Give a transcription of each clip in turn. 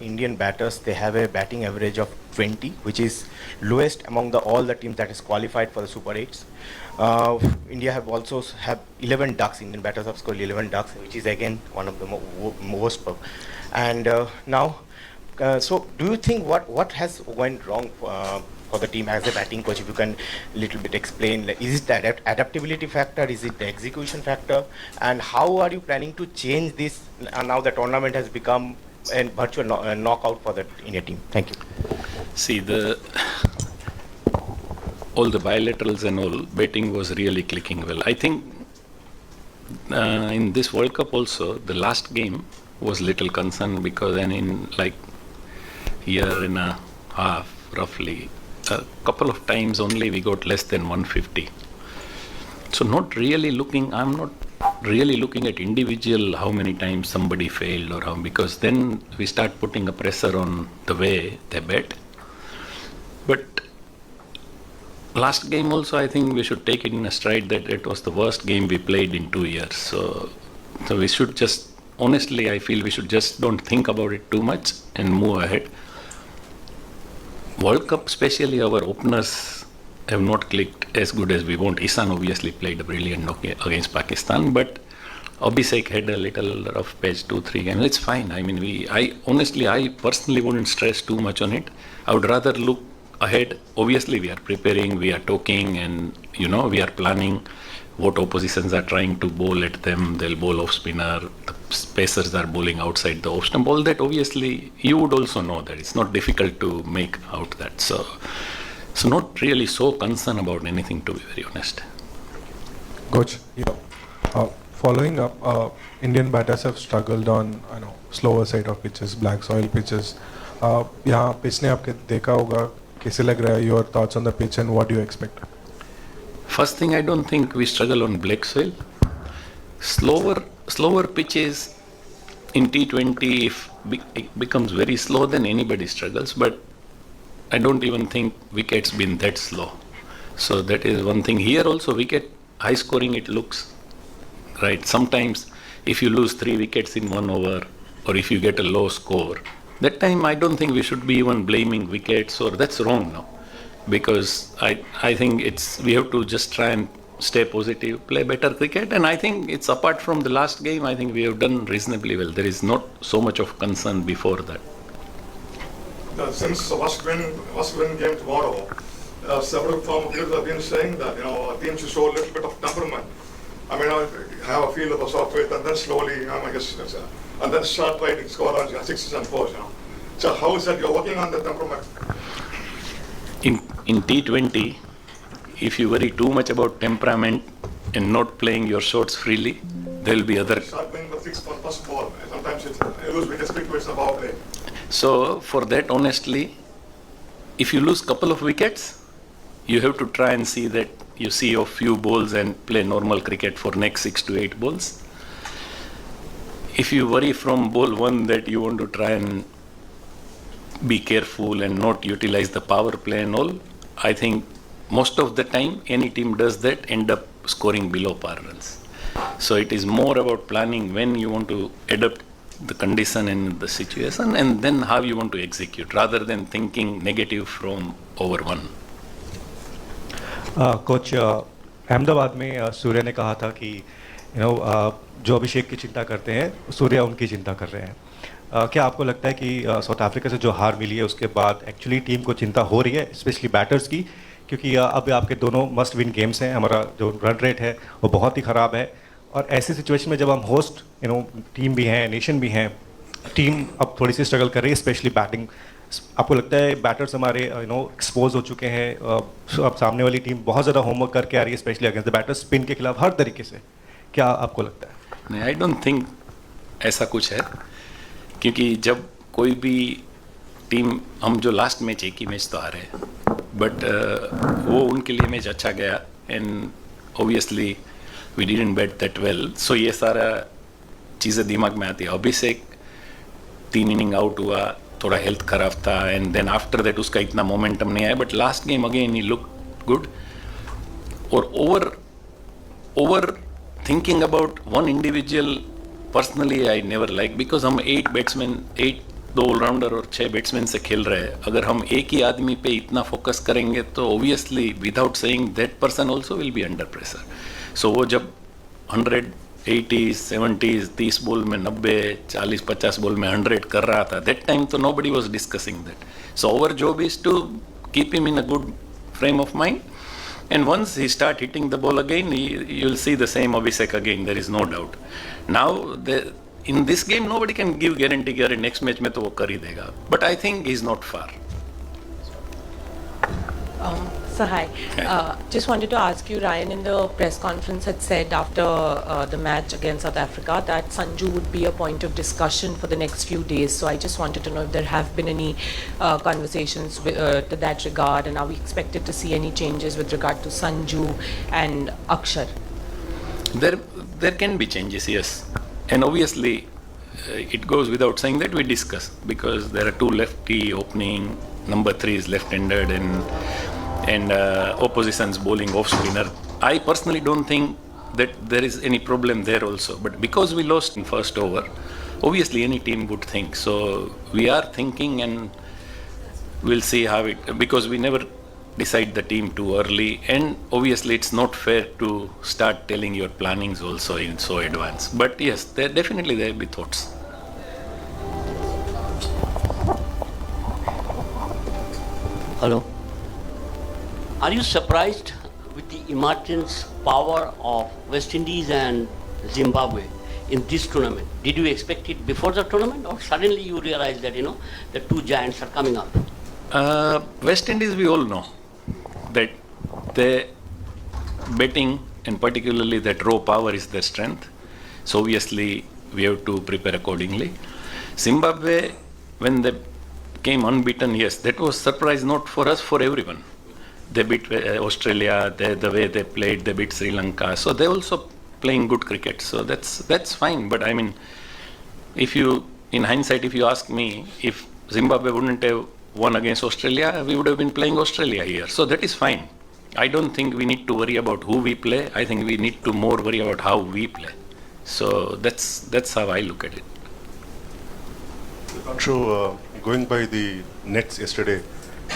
Indian batters, they have a batting average of 20, which is lowest among all the teams that is qualified for the Super 8s. India have also have 11 ducks. Indian batters have scored 11 ducks, which is again one of the most. And now, so do you think what has went wrong for the team as a batting coach? If you can little bit explain, like, is it the adaptability factor? Is it the execution factor? And how are you planning to change this now the tournament has become a virtual knockout for the India team? Thank you. See, all the bilaterals and all, betting was really clicking well. I think in this World Cup also, the last game was little concern because in like year and a half, roughly, a couple of times only we got less than 150. So I'm not really looking at individual how many times somebody failed or how, because then we start putting a pressure on the way they bet. But last game also, I think we should take it in a stride that it was the worst game we played in 2 years. So we should just, honestly, I feel we should just don't think about it too much and move ahead. World Cup, especially our openers have not clicked as good as we want. Isan obviously played a brilliant knock against Pakistan, but Abhishek had a little rough patch, 2-3 games. It's fine. I mean, I personally wouldn't stress too much on it. I would rather look ahead. Obviously, we are preparing, we are talking, and we are planning what oppositions are trying to bowl at them. They'll bowl off spinner. The pacers are bowling outside the off stump. All that, obviously, you would also know that it's not difficult to make out that. So not really so concerned about anything, to be very honest. Coach, following up, Indian batters have struggled on slower side of pitches, black soil pitches. यहाँ pitch ने आपके देखा होगा, कैसे लग रहा है? Your thoughts on the pitch and what do you expect? First thing, I don't think we struggle on black soil. Slower pitches in T20, if it becomes very slow, then anybody struggles. But I don't even think wicket's been that slow. So that is one thing. Here also, wicket high scoring, it looks right. Sometimes if you lose 3 wickets in 1 over, or if you get a low score, that time I don't think we should be even blaming wickets, or that's wrong now. Because I think we have to just try and stay positive, play better cricket, and I think it's apart from the last game, I think we have done reasonably well. There is not so much of concern before that. Since the must win game tomorrow, several former players have been saying that teams should show a little bit of temperament. I mean, have a feel of a soft faith, and then slowly, I guess, and then start trying to score on 6s and 4s. So how is that you're working on the temperament? In T20, if you worry too much about temperament and not playing your shots freely, there will be other. Start playing the 6 for first ball. Sometimes you lose wickets quick with the power play. So for that, honestly, if you lose couple of wickets, you have to try and see that you see a few balls and play normal cricket for next 6 to 8 balls. If you worry from ball 1 that you want to try and be careful and not utilize the power play and all, I think most of the time any team does that, end up scoring below par runs. So it is more about planning when you want to adapt the condition and the situation, and then how you want to execute, rather than thinking negative from over 1. Coach Ahmedabad में सूर्य ने कहा था कि जो अभिषेक की चिंता करते हैं, सूर्य उनकी चिंता कर रहे हैं. क्या आपको लगता है कि साउथ अफ्रीका से जो हार मिली है उसके बाद एक्चुअली टीम को चिंता हो रही है, स्पेशली बैटर्स की, क्योंकि अब आपके दोनों मस्ट विन गेम्स हैं, हमारा जो रन रेट है वो बहुत ही ख़राब है, और ऐसी सिचुएशन में जब हम होस्ट टीम भी हैं, नेशन भी हैं, टीम अब थोड़ी सी स्ट्रगल कर रही है, स्पेशली बैटिंग. आपको लगता है बैटर्स हमारे एक्सपोज हो चुके हैं, अब सामने वाली टीम बहुत ज़्यादा होमवर्क करके आ रही है, specially against the batters, spin के खिलाफ हर तरीके से? क्या आपको लगता है? नहीं, आई डोंट थिंक ऐसा कुछ है, क्योंकि जब कोई भी टीम, हम जो लास्ट मैच एक ही मैच तो हारे, बट वो उनके लिए मैच अच्छा गया, and obviously we didn't bat that well. So ये सारा चीज़ें दिमाग में आती है. अभिषेक 3 इनिंग आउट हुआ, थोड़ा हेल्थ खराब था, एंड देन आफ्टर दैट उसका इतना मोमेंटम नहीं आया, बट लास्ट गेम अगेन ही लुक गुड. और overthinking about one individual, personally I never like, because हम 8 2 ऑलराउंडर और 6 बैट्समैन से खेल रहे हैं, अगर हम एक ही आदमी पे इतना फोकस करेंगे तो obviously without saying that person also will be under pressure. So वो जब 100 80s 70s 30 बॉल में 90 40 50 बॉल में 100 कर रहा था, दैट टाइम तो nobody was discussing that. So our job is to keep him in a good frame of mind, and once he start hitting the ball again, you'll see the same Abhishek again, there is no doubt. Now in this game nobody can give guarantee कि अरे next match में तो वो कर ही देगा, but I think he's not far. So hi, just wanted to ask you, Ryan in the press conference had said after the match against South Africa that Sanju would be a point of discussion for the next few days. So I just wanted to know if there have been any conversations to that regard, and are we expected to see any changes with regard to Sanju and Akshar? There can be changes, yes, and obviously it goes without saying that we discuss, because there are 2 lefty opening, number 3 is left-handed, and opposition's bowling off spinner. I personally don't think that there is any problem there also, but because we lost in first over, obviously any team would think. So we are thinking, and we'll see how it, because we never decide the team too early, and obviously it's not fair to start telling your plannings also in so advance. But yes, there definitely there will be thoughts. Hello. Are you surprised with the emergence power of West Indies and Zimbabwe in this tournament? Did you expect it before the tournament, or suddenly you realize that the 2 giants are coming up? West Indies, we all know that their batting and particularly that raw power is their strength. So obviously we have to prepare accordingly. Zimbabwe, when they came unbeaten, yes, that was surprise not for us, for everyone. They beat Australia, the way they played, they beat Sri Lanka. So they're also playing good cricket. So that's fine. But I mean, in hindsight, if you ask me, if Zimbabwe wouldn't have won against Australia, we would have been playing Australia here. So that is fine. I don't think we need to worry about who we play. I think we need to more worry about how we play. So that's how I look at it. True. Going by the nets yesterday,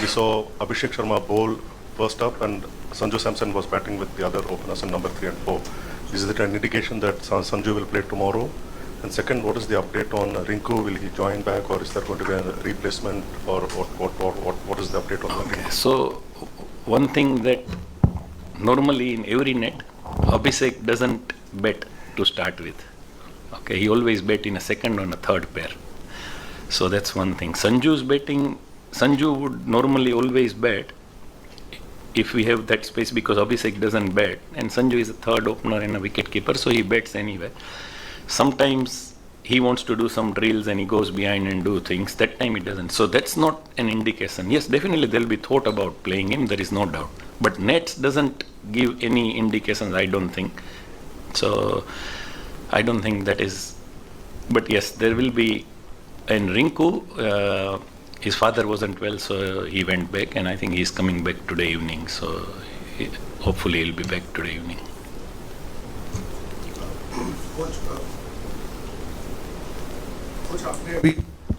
we saw Abhishek Sharma bowl first up, and Sanju Samson was batting with the other openers in number 3 and 4. Is it an indication that Sanju will play tomorrow? And second, what is the update on Rinku? Will he join back, or is there going to be a replacement, or what is the update on that? Okay. So one thing that normally in every net, Abhishek doesn't bat to start with. Okay, he always bat in a second or a third pair. So that's one thing. Sanju's batting, Sanju would normally always bat if we have that space, because Abhishek doesn't bat, and Sanju is a third opener and a wicket keeper, so he bats anyway. Sometimes he wants to do some drills and he goes behind and do things. That time he doesn't. So that's not an indication. Yes, definitely there will be thought about playing him, there is no doubt. But nets doesn't give any indications, I don't think. So I don't think that is. But yes, there will be. And Rinku, his father wasn't well, so he went back, and I think he's coming back today evening. So hopefully he'll be back today evening.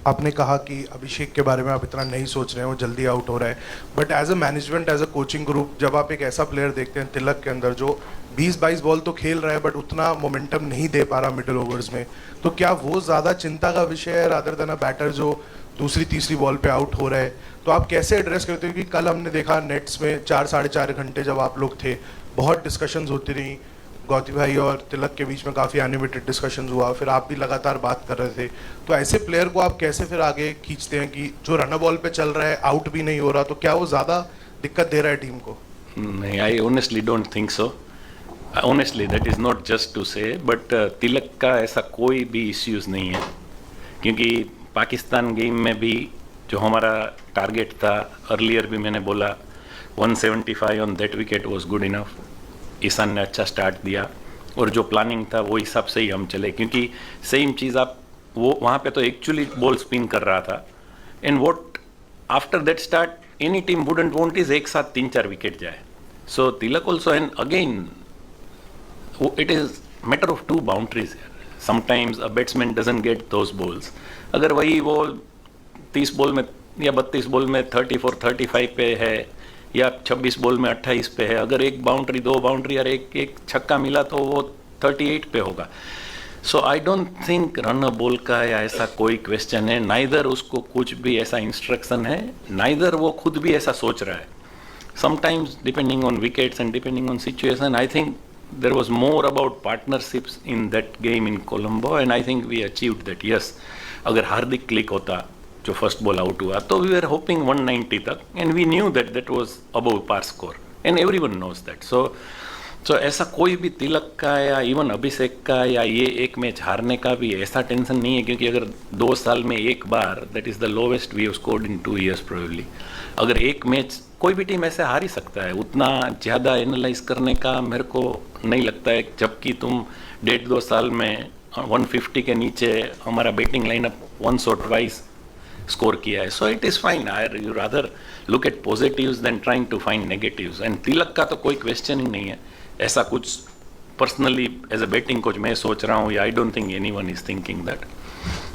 आपने कहा कि अभिषेक के बारे में आप इतना नहीं सोच रहे हैं, वो जल्दी आउट हो रहा है, but as a management, as a coaching group, जब आप एक ऐसा प्लेयर देखते हैं तिलक के अंदर जो 20-22 बॉल तो खेल रहा है बट उतना मोमेंटम नहीं दे पा रहा मिडिल ओवर्स में, तो क्या वो ज़्यादा चिंता का विषय है रादर देन अ बैटर जो दूसरी तीसरी बॉल पे आउट हो रहा है? तो आप कैसे एड्रेस करते हो कि कल हमने देखा नेट्स में 4-4.5 घंटे जब आप लोग थे, बहुत डिस्कशंस होती रही, गौती भाई और तिलक के बीच में काफ़ी एनिमेटेड डिस्कशंस हुआ, फिर आप भी लगातार बात कर रहे थे, तो ऐसे प्लेयर को आप कैसे फिर आगे खींचते हैं कि जो रन बॉल पे चल रहा है, आउट भी नहीं हो रहा, तो क्या वो ज़्यादा दिक्कत दे रहा है टीम को? नहीं, I honestly don't think so. Honestly, that is not just to say, but तिलक का ऐसा कोई भी इश्यूज नहीं है, क्योंकि पाकिस्तान गेम में भी जो हमारा टारगेट था, अर्लियर भी मैंने बोला 175 on that wicket was good enough. Ishan ने अच्छा स्टार्ट दिया और जो प्लानिंग था वो हिसाब से ही हम चले, क्योंकि सेम चीज़ आप वो वहाँ पे तो एक्चुअली बॉल स्पिन कर रहा था, and what after that start any team wouldn't want is एक साथ 3-4 विकेट जाए. So Tilak also, and again it is matter of 2 boundaries here. Sometimes a batsman doesn't get those balls. अगर वही वो 30 ball में या 32 बॉल में 34 35 पे है या 26 बॉल में 28 पे है, अगर एक बाउंड्री, 2 बाउंड्री और एक छक्का मिला तो वो 38 पे होगा. So I don't think run a ball का या ऐसा कोई क्वेश्चन है, नाइदर उसको कुछ भी ऐसा इंस्ट्रक्शन है, नाइदर वो खुद भी ऐसा सोच रहा है. Sometimes depending on wickets and depending on situation, I think there was more about partnerships in that game in Colombo, and I think we achieved that. Yes, अगर हार्दिक क्लिक होता जो फर्स्ट बॉल आउट हुआ तो we were hoping 190 तक, and we knew that that was above par score, and everyone knows that. So ऐसा कोई भी तिलक का या इवन अभिषेक का या ये एक मैच हारने का भी ऐसा टेंशन नहीं है, क्योंकि अगर 2 साल में एक बार, that is the lowest we have scored in 2 years probably. अगर एक मैच कोई भी टीम ऐसे हार ही सकता है, उतना ज़्यादा एनालाइज करने का मेरे को नहीं लगता है, जबकि तुम 1.5-2 साल में 150 के नीचे हमारा batting lineup once or twice score किया है. So it is fine. I you rather look at positives then trying to find negatives. And Tilak का तो कोई क्वेश्चन ही नहीं है. ऐसा कुछ personally as a batting coach मैं सोच रहा हूँ, या I don't think anyone is thinking that.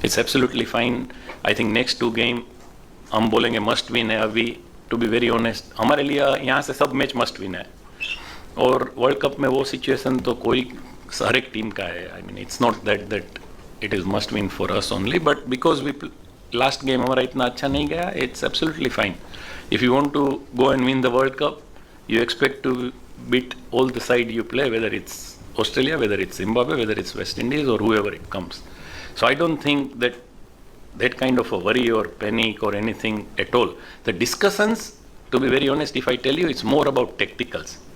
It's absolutely fine. I think next 2 game हम बोलेंगे मस्ट विन है. अभी टू बी वेरी ऑनेस्ट हमारे लिए यहाँ से सब मैच मस्ट विन है, और वर्ल्ड कप में वो सिचुएशन तो कोई हर एक टीम का है. I mean it's not that it is must win for us only, but because we last game हमारा इतना अच्छा नहीं गया, it's absolutely fine. If you want to go and win the world cup, you expect to beat all the side you play, whether it's Australia, whether it's Zimbabwe, whether it's West Indies, or whoever it comes. So I don't think that kind of a worry or panic or anything at all. The discussions, to be very honest, if I tell you, it's more about tacticals.